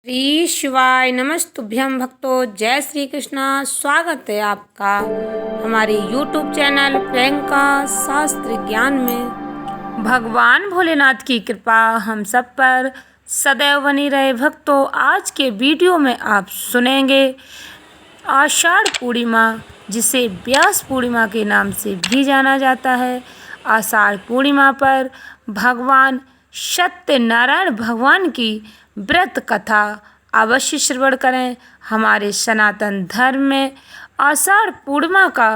श्री शिवाय नमस्तुभ्यं भक्तों। जय श्री कृष्णा। स्वागत है आपका हमारे YouTube चैनल प्रियंका शास्त्र ज्ञान में। भगवान भोलेनाथ की कृपा हम सब पर सदैव बनी रहे। भक्तों, आज के वीडियो में आप सुनेंगे आषाढ़ पूर्णिमा, जिसे व्यास पूर्णिमा के नाम से भी जाना जाता है। आषाढ़ पूर्णिमा पर भगवान सत्यनारायण भगवान की व्रत कथा अवश्य श्रवण करें। हमारे सनातन धर्म में आषाढ़ पूर्णिमा का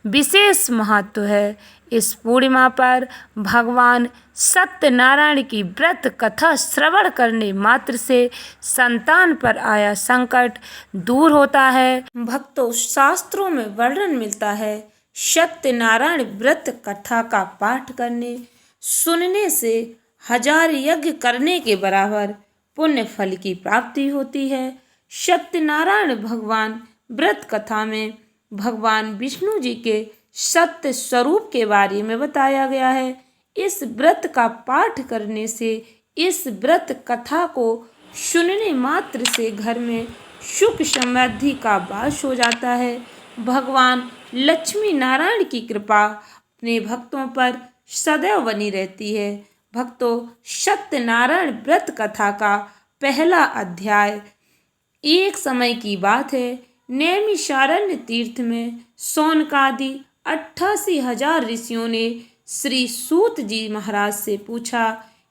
विशेष महत्व है। इस पूर्णिमा पर भगवान सत्यनारायण की व्रत कथा श्रवण करने मात्र से संतान पर आया संकट दूर होता है। भक्तों, शास्त्रों में वर्णन मिलता है, सत्यनारायण व्रत कथा का पाठ करने सुनने से 1000 यज्ञ करने के बराबर पुण्य फल की प्राप्ति होती है। सत्यनारायण भगवान व्रत कथा में भगवान विष्णु जी के सत्य स्वरूप के बारे में बताया गया है। इस व्रत का पाठ करने से, इस व्रत कथा को सुनने मात्र से घर में सुख समृद्धि का वास हो जाता है। भगवान लक्ष्मी नारायण की कृपा अपने भक्तों पर सदैव बनी रहती है। भक्तों, सत्यनारायण व्रत कथा का पहला अध्याय। एक समय की बात है, नैमिषारण्य तीर्थ में शौनकादि 88,000 ऋषियों ने श्री सूत जी महाराज से पूछा,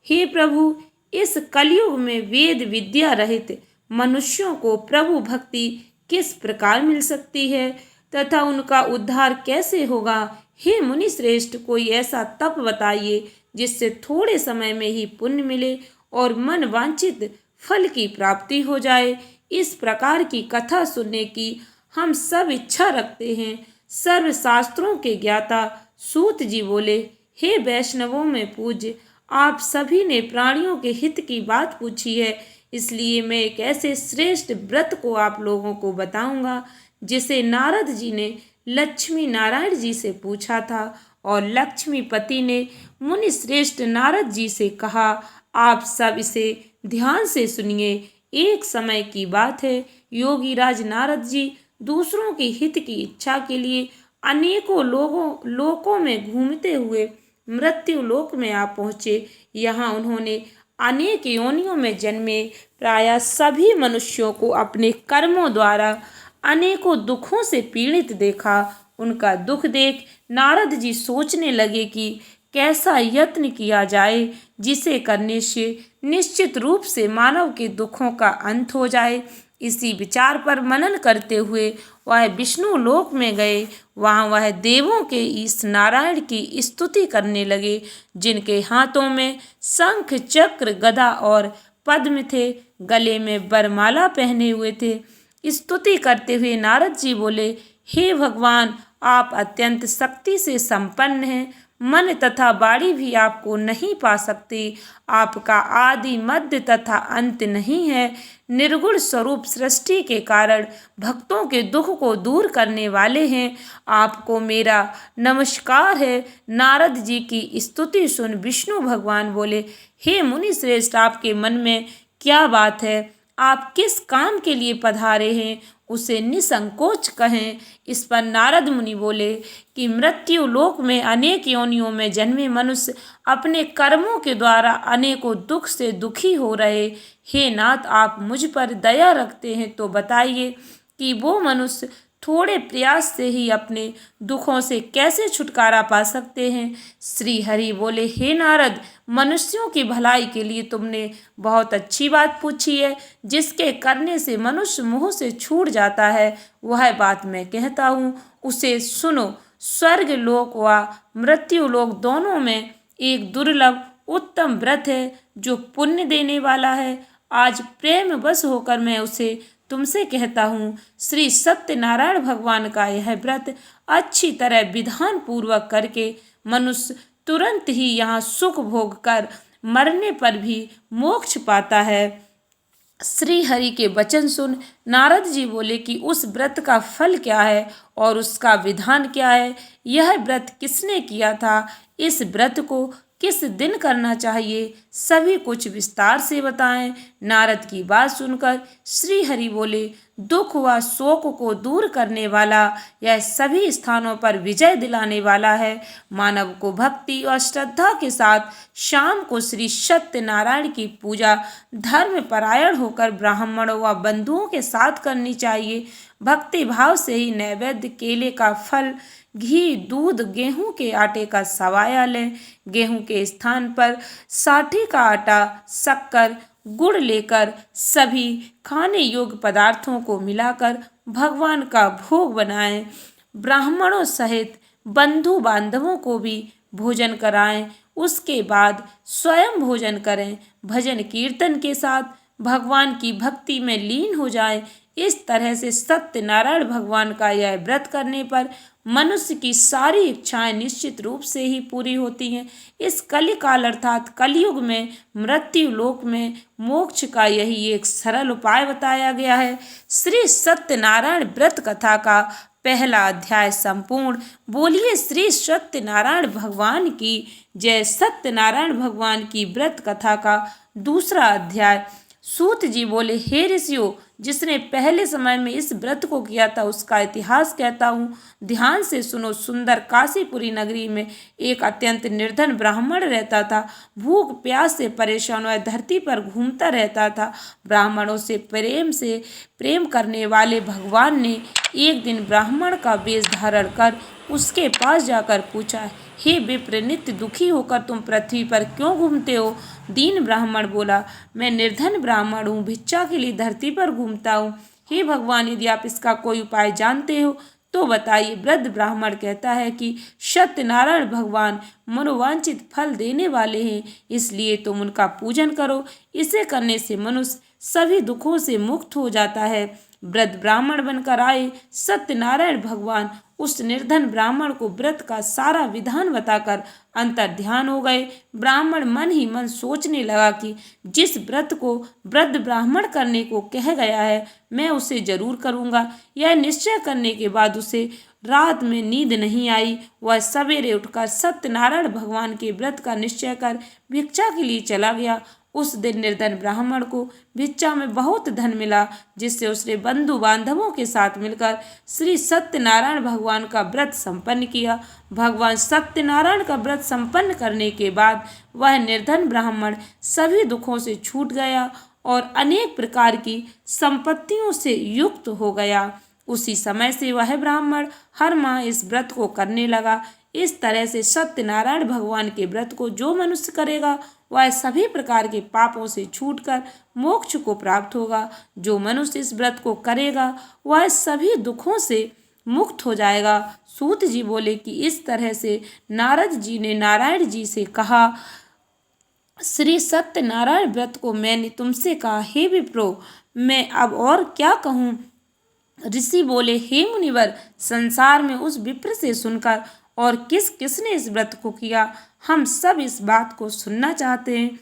हे प्रभु, इस कलयुग में वेद विद्या रहित मनुष्यों को प्रभु भक्ति किस प्रकार मिल सकती है तथा उनका उद्धार कैसे होगा। हे मुनि श्रेष्ठ, कोई ऐसा तप बताइए जिससे थोड़े समय में ही पुण्य मिले और मन वांछित फल की प्राप्ति हो जाए। इस प्रकार की कथा सुनने की हम सब इच्छा रखते हैं। सर्व शास्त्रों के ज्ञाता सूत जी बोले, हे वैष्णवों में पूज्य, आप सभी ने प्राणियों के हित की बात पूछी है, इसलिए मैं एक ऐसे श्रेष्ठ व्रत को आप लोगों को बताऊंगा जिसे नारद जी ने लक्ष्मी नारायण जी से पूछा था और लक्ष्मीपति ने मुनि श्रेष्ठ नारद जी से कहा, आप सब इसे ध्यान से सुनिए। एक समय की बात है, योगी राज नारद जी दूसरों के हित की इच्छा के लिए अनेकों लोकों में घूमते हुए मृत्यु लोक में आ पहुँचे। यहाँ उन्होंने अनेक योनियों में जन्मे प्रायः सभी मनुष्यों को अपने कर्मों द्वारा अनेकों दुखों से पीड़ित देखा। उनका दुख देख नारद जी सोचने लगे कि कैसा यत्न किया जाए जिसे करने से निश्चित रूप से मानव के दुखों का अंत हो जाए। इसी विचार पर मनन करते हुए वह विष्णु लोक में गए। वहाँ वह देवों के इस नारायण की स्तुति करने लगे, जिनके हाथों में शंख चक्र गदा और पद्म थे, गले में वरमाला पहने हुए थे। स्तुति करते हुए नारद जी बोले, हे भगवान, आप अत्यंत शक्ति से संपन्न हैं। मन तथा वाणी भी आपको नहीं पा सकते। आपका आदि मध्य तथा अंत नहीं है। निर्गुण स्वरूप सृष्टि के कारण भक्तों के दुख को दूर करने वाले हैं। आपको मेरा नमस्कार है। नारद जी की स्तुति सुन विष्णु भगवान बोले, हे मुनि श्रेष्ठ, आपके मन में क्या बात है? आप किस काम के लिए पधारे हैं, उसे निसंकोच कहें। इस पर नारद मुनि बोले कि मृत्यु लोक में अनेक योनियों में जन्मे मनुष्य अपने कर्मों के द्वारा अनेकों दुख से दुखी हो रहे। हे नाथ, आप मुझ पर दया रखते हैं तो बताइए कि वो मनुष्य थोड़े प्रयास से ही अपने दुखों से कैसे छुटकारा पा सकते हैं। श्री हरि बोले, हे नारद, मनुष्यों की भलाई के लिए तुमने बहुत अच्छी बात पूछी है। जिसके करने से मनुष्य मुँह से छूट जाता है, वह बात मैं कहता हूँ, उसे सुनो। स्वर्ग लोक व मृत्यु लोक दोनों में एक दुर्लभ उत्तम व्रत है जो पुण्य देने वाला है। आज प्रेम बस होकर मैं उसे तुमसे कहता हूँ। श्री सत्यनारायण भगवान का यह व्रत अच्छी तरह विधान पूर्वक करके मनुष्य तुरंत ही यहाँ सुख भोग कर मरने पर भी मोक्ष पाता है। श्री हरि के वचन सुन नारद जी बोले कि उस व्रत का फल क्या है और उसका विधान क्या है? यह व्रत किसने किया था? इस व्रत को किस दिन करना चाहिए, सभी कुछ विस्तार से बताएं। नारद की बात सुनकर श्री हरि बोले, दुख व शोक को दूर करने वाला, यह सभी स्थानों पर विजय दिलाने वाला है। मानव को भक्ति और श्रद्धा के साथ शाम को श्री सत्यनारायण की पूजा धर्म परायण होकर ब्राह्मणों व बंधुओं के साथ करनी चाहिए। भक्ति भाव से ही नैवेद्य केले का फल, घी, दूध, गेहूं के आटे का सवाया लें। गेहूं के स्थान पर साठी का आटा, शक्कर, गुड़ लेकर सभी खाने योग्य पदार्थों को मिलाकर भगवान का भोग बनाएं। ब्राह्मणों सहित बंधु बांधवों को भी भोजन कराएं। उसके बाद स्वयं भोजन करें। भजन कीर्तन के साथ भगवान की भक्ति में लीन हो जाएं। इस तरह से सत्यनारायण भगवान का यह व्रत करने पर मनुष्य की सारी इच्छाएं निश्चित रूप से ही पूरी होती हैं। इस कलिकाल अर्थात कलयुग में मृत्यु लोक में मोक्ष का यही एक सरल उपाय बताया गया है। श्री सत्यनारायण व्रत कथा का पहला अध्याय संपूर्ण। बोलिए श्री सत्यनारायण भगवान की जय। सत्यनारायण भगवान की व्रत कथा का दूसरा अध्याय। सूत जी बोले, हे ऋषियों, जिसने पहले समय में इस व्रत को किया था उसका इतिहास कहता हूँ, ध्यान से सुनो। सुंदर काशीपुरी नगरी में एक अत्यंत निर्धन ब्राह्मण रहता था। भूख प्यास से परेशान वह धरती पर घूमता रहता था। ब्राह्मणों से प्रेम करने वाले भगवान ने एक दिन ब्राह्मण का वेश धारण कर उसके पास जाकर पूछा, हे विप्र, नित्य दुखी होकर तुम पृथ्वी पर क्यों घूमते हो? दीन ब्राह्मण बोला, मैं निर्धन ब्राह्मण हूँ, भिक्षा के लिए धरती पर घूमता हूँ। हे भगवान, यदि आप इसका कोई उपाय जानते हो तो बताइए। वृद्ध ब्राह्मण कहता है कि सत्यनारायण भगवान मनोवांछित फल देने वाले हैं, इसलिए तुम उनका पूजन करो। इसे करने से मनुष्य सभी दुखों से मुक्त हो जाता है। वृद्ध ब्राह्मण बनकर आए सत्यनारायण भगवान उस निर्धन ब्राह्मण को व्रत का सारा विधान बताकर अंतर ध्यान हो गए। ब्राह्मण मन ही मन सोचने लगा कि जिस व्रत को वृद्ध ब्राह्मण करने को कह गया है मैं उसे जरूर करूँगा। यह निश्चय करने के बाद उसे रात में नींद नहीं आई। वह सवेरे उठकर सत्यनारायण भगवान के व्रत का निश्चय कर भिक्षा के लिए चला गया। उस दिन निर्धन ब्राह्मण को भिक्षा में बहुत धन मिला, जिससे उसने बंधु बांधवों के साथ मिलकर श्री सत्यनारायण भगवान का व्रत संपन्न किया। भगवान सत्यनारायण का व्रत संपन्न करने के बाद वह निर्धन ब्राह्मण सभी दुखों से छूट गया और अनेक प्रकार की संपत्तियों से युक्त हो गया। उसी समय से वह ब्राह्मण हर माह इस व्रत को करने लगा। इस तरह से सत्यनारायण भगवान के व्रत को जो मनुष्य करेगा वह सभी प्रकार के पापों से छूटकर मोक्ष को प्राप्त होगा। जो मनुष्य इस व्रत को करेगा वह सभी दुखों से मुक्त हो जाएगा। सूत जी बोले कि इस तरह से नारद जी ने नारायण जी से कहा, श्री सत्यनारायण व्रत को मैंने तुमसे कहा, हे विप्रो, मैं अब और क्या कहूँ? ऋषि बोले, हे मुनिवर, संसार में उस विप्र से सुनकर और किसने इस व्रत को किया, हम सब इस बात को सुनना चाहते हैं।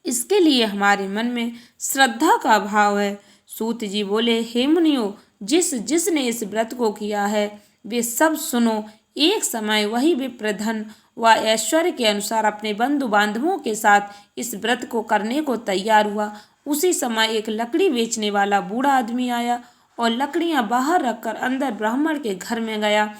इसके लिए हमारे मन में श्रद्धा का भाव है। सूत जी बोले, हे मुनियों, जिसने इस व्रत को किया है वे सब सुनो। एक समय वही विप्र धन व ऐश्वर्य के अनुसार अपने बंधु बांधवों के साथ इस व्रत को करने को तैयार हुआ। उसी समय एक लकड़ी बेचने वाला बूढ़ा आदमी आया और लकड़ियां बाहर रखकर अंदर ब्राह्मण के घर में गया।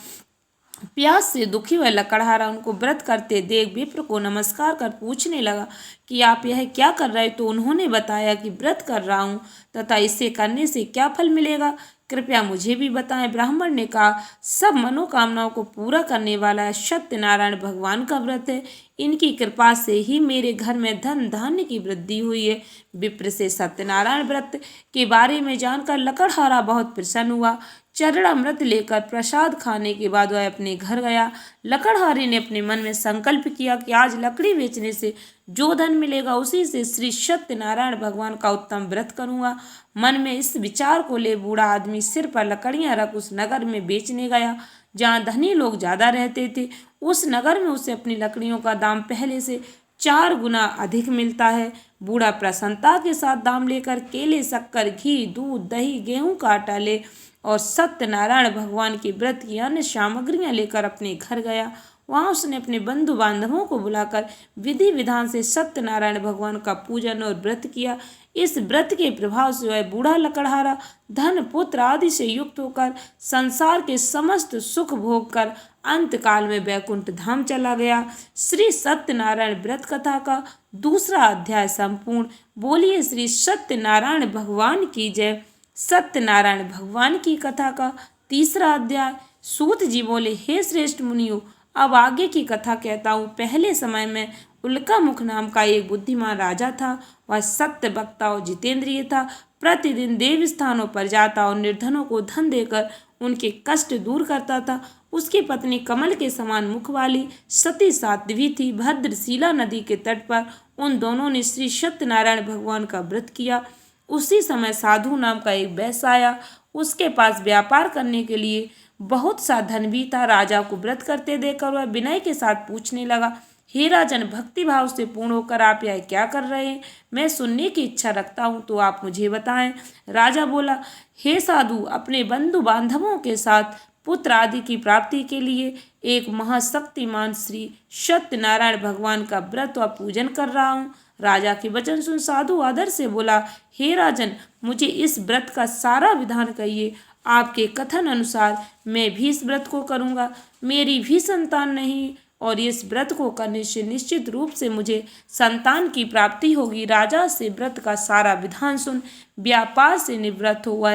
प्यास से दुखी हुआ लकड़हारा उनको व्रत करते देख विप्र को नमस्कार कर पूछने लगा कि आप यह क्या कर रहे? तो उन्होंने बताया कि व्रत कर रहा हूँ तथा इसे करने से क्या फल मिलेगा, कृपया मुझे भी बताएं। ब्राह्मण ने कहा, सब मनोकामनाओं को पूरा करने वाला सत्यनारायण भगवान का व्रत है। इनकी कृपा से ही मेरे घर में धन धान्य की वृद्धि हुई है। विप्र से सत्यनारायण व्रत के बारे में जानकर लकड़हारा बहुत प्रसन्न हुआ। चरणामृत लेकर प्रसाद खाने के बाद वह अपने घर गया। लकड़हारे ने अपने मन में संकल्प किया कि आज लकड़ी बेचने से जो धन मिलेगा उसी से श्री सत्यनारायण भगवान का उत्तम व्रत करूंगा। मन में इस विचार को ले बूढ़ा आदमी सिर पर लकड़ियां रख उस नगर में बेचने गया जहाँ धनी लोग ज्यादा रहते थे। उस नगर में उसे अपनी लकड़ियों का दाम पहले से 4 गुना अधिक मिलता है। बूढ़ा प्रसन्नता के साथ दाम लेकर केले, शक्कर, घी, दूध, दही, गेहूं का आटा ले और सत्यनारायण भगवान के व्रत की अन्य सामग्रियां लेकर अपने घर गया। वहाँ उसने अपने बंधु बांधवों को बुलाकर विधि विधान से सत्यनारायण भगवान का पूजन और व्रत किया। इस व्रत के प्रभाव से वह बूढ़ा लकड़हारा धन पुत्र आदि से युक्त होकर संसार के समस्त सुख भोग कर अंत काल में वैकुंठ धाम चला गया। श्री सत्यनारायण व्रत कथा का दूसरा अध्याय संपूर्ण। बोलिए श्री सत्यनारायण भगवान की जय। सत्यनारायण भगवान की कथा का तीसरा अध्याय। सूत जी बोले, हे श्रेष्ठ मुनियों, अब आगे की कथा कहता हूँ। पहले समय में उल्कामुख नाम का एक बुद्धिमान राजा था। वह सत्य वक्ता और जितेंद्रिय था। प्रतिदिन देव स्थानों पर जाता और निर्धनों को धन देकर उनके कष्ट दूर करता था। उसकी पत्नी कमल के समान मुख वाली सती साध्वी थी। भद्रशिला नदी के तट पर उन दोनों ने श्री सत्यनारायण भगवान का व्रत किया। उसी समय साधु नाम का एक वैश्य आया। उसके पास व्यापार करने के लिए बहुत सा धन भी था। राजा को व्रत करते देखकर वह विनय के साथ पूछने लगा, हे राजन, भक्ति भाव से पूर्ण होकर आप यह क्या कर रहे हैं? मैं सुनने की इच्छा रखता हूँ, तो आप मुझे बताएं। राजा बोला, हे साधु, अपने बंधु बांधवों के साथ पुत्र आदि की प्राप्ति के लिए एक महाशक्तिमान श्री सत्यनारायण भगवान का व्रत और पूजन कर रहा हूँ। राजा के वचन सुन साधु आदर से बोला, हे राजन, मुझे इस व्रत का सारा विधान कहिए। आपके कथन अनुसार मैं भी इस व्रत को करूँगा। मेरी भी संतान नहीं और इस व्रत को करने से निश्चित रूप से मुझे संतान की प्राप्ति होगी। राजा से व्रत का सारा विधान सुन व्यापार से निवृत्त हुआ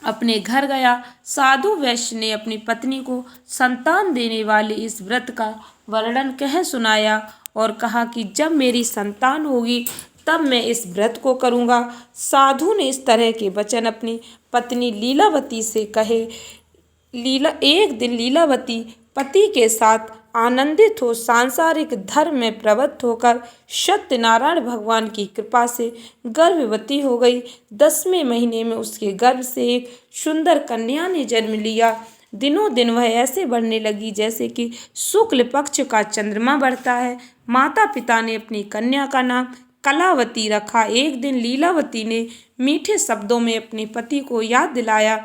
अपने घर गया। साधु वैश्य ने अपनी पत्नी को संतान देने वाले इस व्रत का वर्णन कह सुनाया और कहा कि जब मेरी संतान होगी तब मैं इस व्रत को करूँगा। साधु ने इस तरह के वचन अपनी पत्नी लीलावती से कहे। एक दिन लीलावती पति के साथ आनंदित हो सांसारिक धर्म में प्रवृत्त होकर सत्यनारायण भगवान की कृपा से गर्भवती हो गई। 10वें महीने में उसके गर्भ से एक सुंदर कन्या ने जन्म लिया। दिनों दिन वह ऐसे बढ़ने लगी जैसे कि शुक्ल पक्ष का चंद्रमा बढ़ता है। माता पिता ने अपनी कन्या का नाम कलावती रखा। एक दिन लीलावती ने मीठे शब्दों में अपने पति को याद दिलाया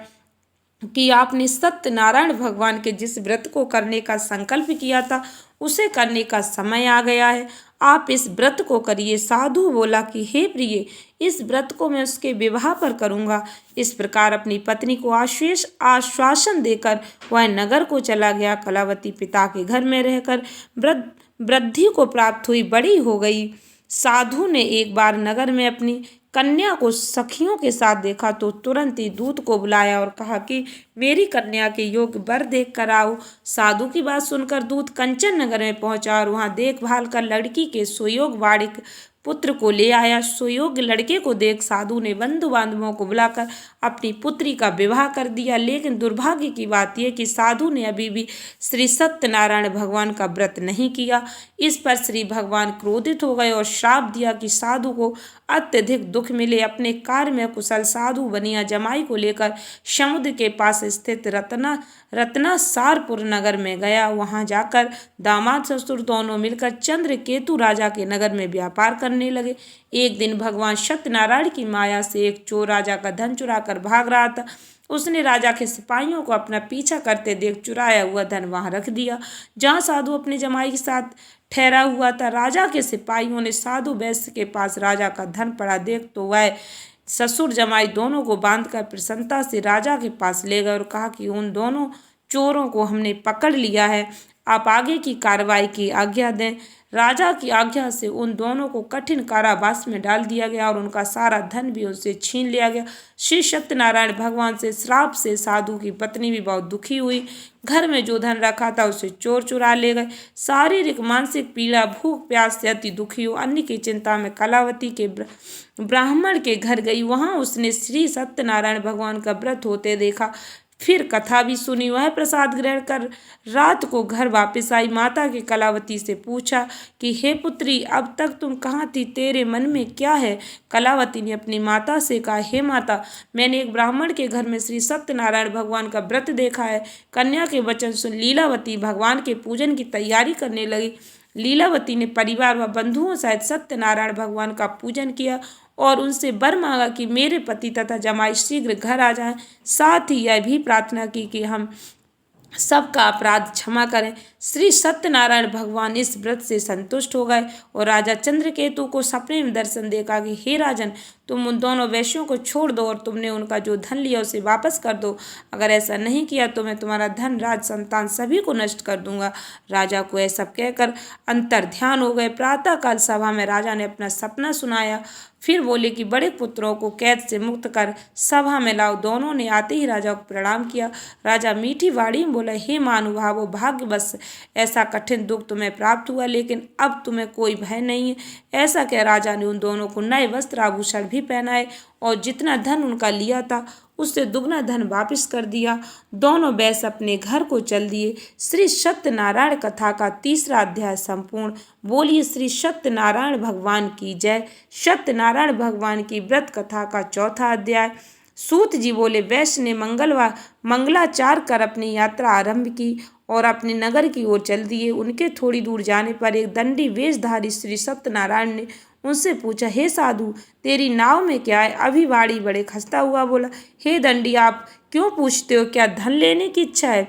कि आपने सत्यनारायण भगवान के जिस व्रत को करने का संकल्प किया था उसे करने का समय आ गया है। आप इस व्रत को करिए। साधु बोला कि हे प्रिय, इस व्रत को मैं उसके विवाह पर करूँगा। इस प्रकार अपनी पत्नी को आश्वासन देकर वह नगर को चला गया। कलावती पिता के घर में रहकर वृद्धि को प्राप्त हुई बड़ी हो गई। साधु ने एक बार नगर में अपनी कन्या को सखियों के साथ देखा तो तुरंत ही दूत को बुलाया और कहा कि मेरी कन्या के योग्य वर देख कर आओ। साधु की बात सुनकर दूत कंचन नगर में पहुंचा और वहां देखभाल कर लड़की के सुयोग बाड़िक पुत्र को ले आया। सुयोग्य लड़के को देख साधु ने बंधु बांधवों को बुलाकर अपनी पुत्री का विवाह कर दिया। लेकिन दुर्भाग्य की बात यह कि साधु ने अभी भी श्री सत्यनारायण भगवान का व्रत नहीं किया। इस पर श्री भगवान क्रोधित हो गए और श्राप दिया कि साधु को अत्यधिक दुख मिले। अपने कार्य में कुशल साधु बनिया जमाई को लेकर समुद्र के पास स्थित रत्नासारपुर नगर में गया। वहां जाकर दामाद ससुर दोनों मिलकर चंद्रकेतु राजा के नगर में व्यापार करने लगे। एक दिन भगवान सत्यनारायण की माया से एक चोर राजा का धन चुरा कर भाग रहा था। उसने राजा के सिपाहियों को अपना पीछा करते देख चुराया हुआ धन वहां रख दिया जहां साधु अपने जमाई के साथ ठहरा हुआ था। राजा के सिपाहियों ने साधु वैश्य के पास राजा का धन पड़ा देख तो वह ससुर जमाई दोनों को बांधकर प्रसन्नता से राजा के पास ले गए और कहा कि उन दोनों चोरों को हमने पकड़ लिया है, आप आगे की कार्रवाई की आज्ञा दें। राजा की आज्ञा से उन दोनों को कठिन कारावास में डाल दिया गया और उनका सारा धन भी उनसे छीन लिया गया। श्री सत्यनारायण भगवान से श्राप से साधु की पत्नी भी बहुत दुखी हुई। घर में जो धन रखा था उसे चोर चुरा ले गए। शारीरिक मानसिक पीड़ा, भूख प्यास से अति दुखी हो अन्य की चिंता में कलावती के ब्राह्मण के घर गई। वहां उसने श्री सत्यनारायण भगवान का व्रत होते देखा। फिर कथा भी सुनी। वह प्रसाद ग्रहण कर रात को घर वापस आई। माता की कलावती से पूछा कि हे पुत्री, अब तक तुम कहाँ थी, तेरे मन में क्या है? कलावती ने अपनी माता से कहा, हे माता, मैंने एक ब्राह्मण के घर में श्री सत्यनारायण भगवान का व्रत देखा है। कन्या के वचन सुन लीलावती भगवान के पूजन की तैयारी करने लगी। लीलावती ने परिवार व बंधुओं सहित सत्यनारायण भगवान का पूजन किया और उनसे वर मांगा कि मेरे पति तथा जमाई शीघ्र घर आ जाएं। साथ ही यह भी प्रार्थना की कि हम सबका अपराध क्षमा करें। श्री सत्यनारायण भगवान इस व्रत से संतुष्ट हो गए और राजा चंद्रकेतु को सपने में दर्शन देकर कि हे राजन, तुम उन दोनों वैश्यों को छोड़ दो और तुमने उनका जो धन लिया उसे वापस कर दो। अगर ऐसा नहीं किया तो मैं तुम्हारा धन, राज, संतान सभी को नष्ट कर दूंगा। राजा को ऐसा कहकर अंतर ध्यान हो गए। प्रातःकाल सभा में राजा ने अपना सपना सुनाया। फिर बोले कि बड़े पुत्रों को कैद से मुक्त कर सभा में लाओ। दोनों ने आते ही राजा को प्रणाम किया। राजा मीठी वाणी में बोला, हे महानुभावों, भाग्यवश ऐसा कठिन दुख तुम्हें प्राप्त हुआ, लेकिन अब तुम्हें कोई भय नहीं है। ऐसा कह राजा ने उन दोनों को नए वस्त्र आभूषण भी पहनाए और जितना धन उनका लिया था उससे दुगना धन वापस कर दिया। दोनों वैश्य अपने घर को चल दिए। श्री सत्यनारायण कथा का तीसरा अध्याय संपूर्ण। बोलिए श्री सत्यनारायण भगवान की जय। सत्यनारायण भगवान की व्रत कथा का चौथा अध्याय। सूत जी बोले, वैश्य ने मंगलाचार कर अपनी यात्रा आरंभ की और अपने नगर की ओर चल दिए। उनके थोड़ी दूर जाने पर एक दंडी वेशधारी श्री सत्यनारायण ने उनसे पूछा, हे साधु, तेरी नाव में क्या है? अभी वाणी बड़े खस्ता हुआ बोला, हे दंडी, आप क्यों पूछते हो? क्या धन लेने की इच्छा है?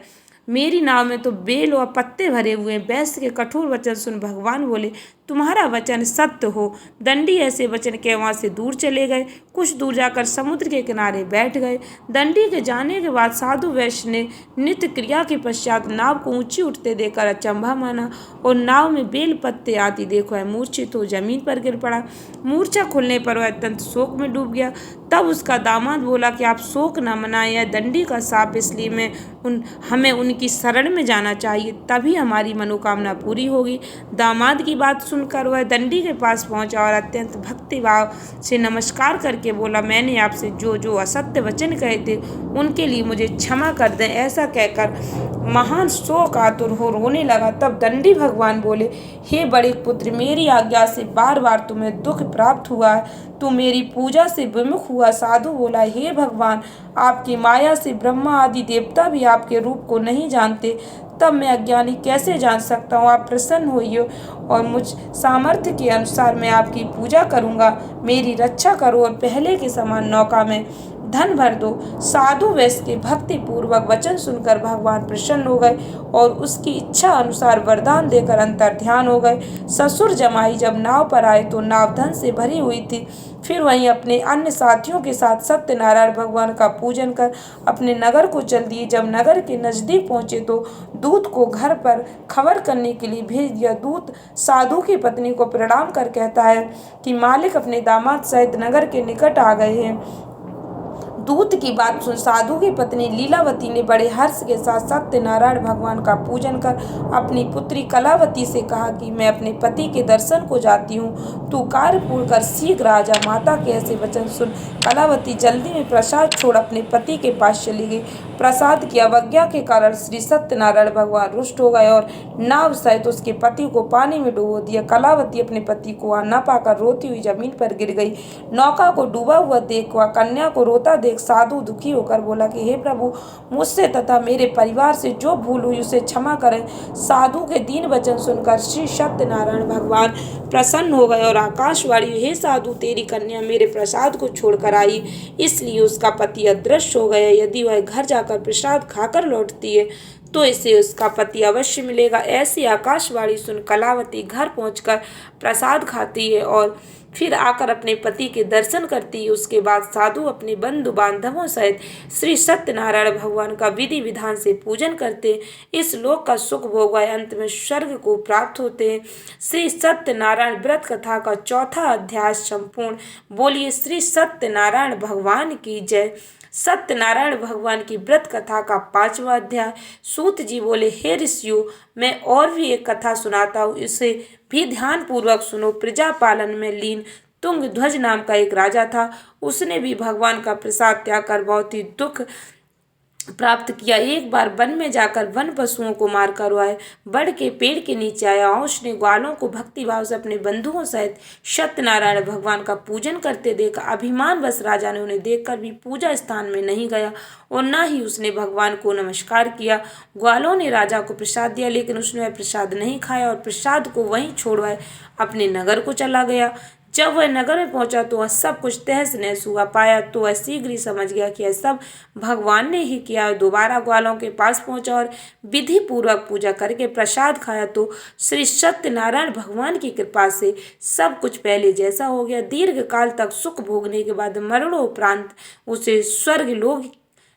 मेरी नाव में तो बेल और पत्ते भरे हुए हैं। वैश्य के कठोर वचन सुन भगवान बोले, तुम्हारा वचन सत्य हो। दंडी ऐसे वचन के वहां से दूर चले गए। कुछ दूर जाकर समुद्र के किनारे बैठ गए। दंडी के जाने के बाद साधु वैश्य ने नित्य क्रिया के पश्चात नाव को ऊंची उठते देखकर अचंभा माना और नाव में बेल पत्ते आदि देखो है मूर्छित हो जमीन पर गिर पड़ा। मूर्छा खुलने पर वह अत्यंत शोक में डूब गया। तब उसका दामाद बोला कि आप शोक न मनाएं, यह दंडी का शाप, इसलिए हमें उनकी शरण में जाना चाहिए, तभी हमारी मनोकामना पूरी होगी। दामाद की बात सुनकर वह दंडी के पास पहुंचा और अत्यंत भक्तिभाव से नमस्कार करके बोला, मैंने आपसे जो जो असत्य वचन कहे थे उनके लिए मुझे क्षमा कर दें। ऐसा कहकर महान शोक आतुर हो रोने लगा। तब दंडी भगवान बोले, हे बड़े पुत्र, मेरी आज्ञा से बार बार तुम्हें दुख प्राप्त हुआ है। तू मेरी पूजा से विमुख हुआ। साधु बोला, हे भगवान, आपकी माया से ब्रह्मा आदि देवता भी आपके रूप को नहीं जानते, तब मैं अज्ञानी कैसे जान सकता हूँ? आप प्रसन्न होइए और मुझ सामर्थ्य के अनुसार मैं आपकी पूजा करूँगा। मेरी रक्षा करो और पहले के समान नौका में धन भर दो। साधु वैश्य के भक्ति पूर्वक वचन सुनकर भगवान प्रसन्न हो गए और उसकी इच्छा अनुसार वरदान देकर अंतर ध्यान हो गए। ससुर जमाई जब नाव पर आए तो नाव धन से भरी हुई थी। फिर वहीं अपने अन्य साथियों के साथ सत्यनारायण भगवान का पूजन कर अपने नगर को चल दिए। जब नगर के नजदीक पहुंचे तो दूत को घर पर खबर करने के लिए भेज दिया। दूत साधु की पत्नी को प्रणाम कर कहता है कि मालिक अपने दामाद सहित नगर के निकट आ गए हैं। दूत की बात सुन साधु की पत्नी लीलावती ने बड़े हर्ष के साथ सत्यनारायण भगवान का पूजन कर अपनी पुत्री कलावती से कहा कि मैं अपने पति के दर्शन को जाती हूँ, तू कार्य पूर्ण कर शीघ्र आ जा। माता के ऐसे वचन सुन कलावती जल्दी में प्रसाद छोड़ अपने पति के पास चली गई। प्रसाद की अवज्ञा के कारण श्री सत्यनारायण भगवान रुष्ट हो गए और नाव सहित उसके पति को पानी में डुबो दिया। कलावती अपने पति को वहां न पाकर रोती हुई जमीन पर गिर गई। नौका को डूबा हुआ देख वह कन्या को रोता देख साधु दुखी होकर बोला कि हे प्रभु, मुझसे तथा मेरे परिवार से जो भूल हुई उसे क्षमा करें। साधु के दीन वचन सुनकर श्री सत्यनारायण भगवान प्रसन्न हो गए और आकाशवाणी, हे साधु, तेरी कन्या मेरे प्रसाद को छोड़कर आई, इसलिए उसका पति अदृश्य हो गया। यदि वह घर जाकर प्रसाद खाकर लौटती है तो इसे उसका पति अवश्य मिलेगा। ऐसी आकाशवाणी सुन कलावती घर पहुंचकर प्रसाद खाती है और फिर आकर अपने पति के दर्शन करती है। उसके बाद साधु अपने बंधु बांधवों सहित श्री सत्यनारायण भगवान का विधि विधान से पूजन करते हैं। इस लोक का सुख भोग अंत में स्वर्ग को प्राप्त होते हैं। श्री सत्यनारायण व्रत कथा का चौथा अध्याय संपूर्ण। बोलिए श्री सत्यनारायण भगवान की जय। सत्यनारायण भगवान की व्रत कथा का पांचवा अध्याय। सूत जी बोले, हे ऋषियों, मैं और भी एक कथा सुनाता हूँ, इसे भी ध्यान पूर्वक सुनो। प्रजा पालन में लीन तुंग ध्वज नाम का एक राजा था। उसने भी भगवान का प्रसाद त्याग कर बहुत ही दुख प्राप्त किया। एक बार वन में जाकर वन पशुओं को मारकर वह बड़ के पेड़ के नीचे आया और उसने ग्वालों को भक्तिभाव से अपने बंधुओं सहित सत्यनारायण भगवान का पूजन करते देखा। अभिमानवश राजा ने उन्हें देखकर भी पूजा स्थान में नहीं गया और न ही उसने भगवान को नमस्कार किया। ग्वालों ने राजा को प्रसाद दिया, लेकिन उसने वह प्रसाद नहीं खाया और प्रसाद को वहीं छोड़ वह अपने नगर को चला गया। जब वह नगर में पहुंचा तो वह सब कुछ तहस नहस हुआ पाया तो वह शीघ्र ही समझ गया कि यह सब भगवान ने ही किया। दोबारा ग्वालों के पास पहुंचा और विधि पूर्वक पूजा करके प्रसाद खाया तो श्री सत्यनारायण भगवान की कृपा से सब कुछ पहले जैसा हो गया। दीर्घ काल तक सुख भोगने के बाद मरणोपरांत उसे स्वर्ग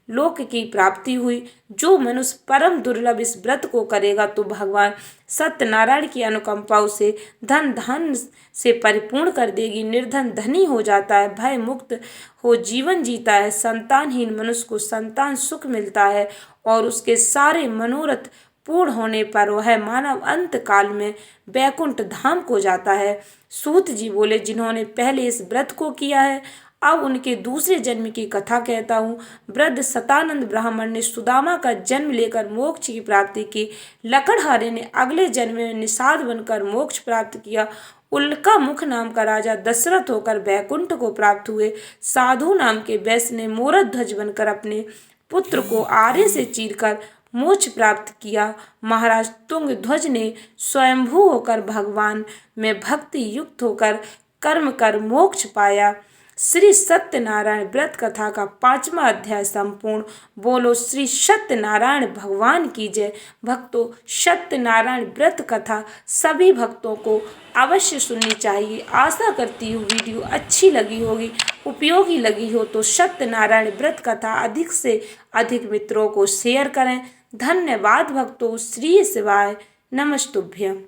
लोक की प्राप्ति हुई। जो मनुष्य परम दुर्लभ इस व्रत को करेगा तो भगवान सत्यनारायण की अनुकंपा उसे धन से परिपूर्ण कर देगी। निर्धन धनी हो जाता है, भय मुक्त हो जीवन जीता है, संतानहीन मनुष्य को संतान सुख मिलता है और उसके सारे मनोरथ पूर्ण होने पर वह मानव अंत काल में बैकुंठ धाम को जाता है। सूत जी बोले, जिन्होंने पहले इस व्रत को किया है अब उनके दूसरे जन्म की कथा कहता हूँ। वृद्ध सतानंद ब्राह्मण ने सुदामा का जन्म लेकर मोक्ष की प्राप्ति की। लकड़हारे ने अगले जन्म में निषाद बनकर मोक्ष प्राप्त किया। उल्का मुख नाम का राजा दशरथ होकर बैकुंठ को प्राप्त हुए। साधु नाम के वैश्य ने मोरध्वज ध्वज बनकर अपने पुत्र को आरे से चीरकर मोक्ष प्राप्त किया। महाराज तुंग ध्वज ने स्वयंभू होकर भगवान में भक्ति युक्त होकर कर्म कर मोक्ष पाया। श्री सत्यनारायण व्रत कथा का 5वां अध्याय संपूर्ण। बोलो श्री सत्यनारायण भगवान की जय। भक्तों, सत्यनारायण व्रत कथा सभी भक्तों को अवश्य सुननी चाहिए। आशा करती हूँ वीडियो अच्छी लगी होगी, उपयोगी लगी हो तो सत्यनारायण व्रत कथा अधिक से अधिक मित्रों को शेयर करें। धन्यवाद भक्तों। श्री शिवाय नमस्तुभ्यम।